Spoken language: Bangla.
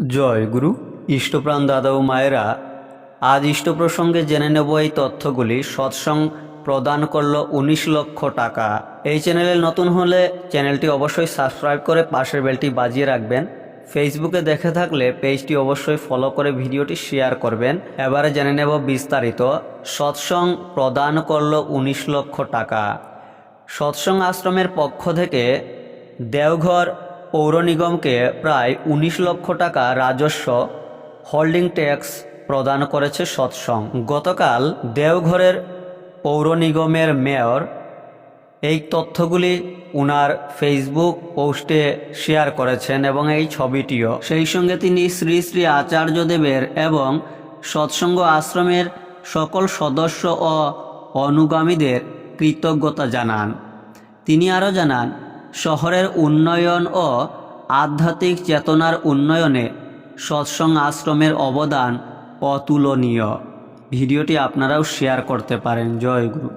জয় গুরু। ইষ্টপ্রাণ দাদা ও মায়েরা, আজ ইষ্ট প্রসঙ্গে জেনে নেব এই তথ্যগুলি। সৎসঙ্গ প্রদান করল 19 লক্ষ টাকা। এই চ্যানেলে নতুন হলে চ্যানেলটি অবশ্যই সাবস্ক্রাইব করে পাশের বেলটি বাজিয়ে রাখবেন। ফেসবুকে দেখে থাকলে পেজটি অবশ্যই ফলো করে ভিডিওটি শেয়ার করবেন। এবারে জেনে নেব বিস্তারিত। সৎসঙ্গ প্রদান করল 19 লক্ষ টাকা। সৎসঙ্গ আশ্রমের পক্ষ থেকে দেওঘর পৌর নিগমকে প্রায় 19 লক্ষ টাকা রাজস্ব হোল্ডিং ট্যাক্স প্রদান করেছে সৎসঙ্গ। গতকাল দেওঘরের পৌর নিগমের মেয়র এই তথ্যগুলি উনার ফেসবুক পোস্টে শেয়ার করেছেন এবং এই ছবিটিও। সেই সঙ্গে তিনি শ্রী শ্রী আচার্যদেবের এবং সৎসঙ্গ আশ্রমের সকল সদস্য ও অনুগামীদের কৃতজ্ঞতা জানান। তিনি আরও জানান, শহরের উন্নয়ন ও আধ্যাত্মিক চেতনার উন্নয়নে সৎসঙ্গ আশ্রমের অবদান অতুলনীয়। ভিডিওটি আপনারাও শেয়ার করতে পারেন। জয় গুরু।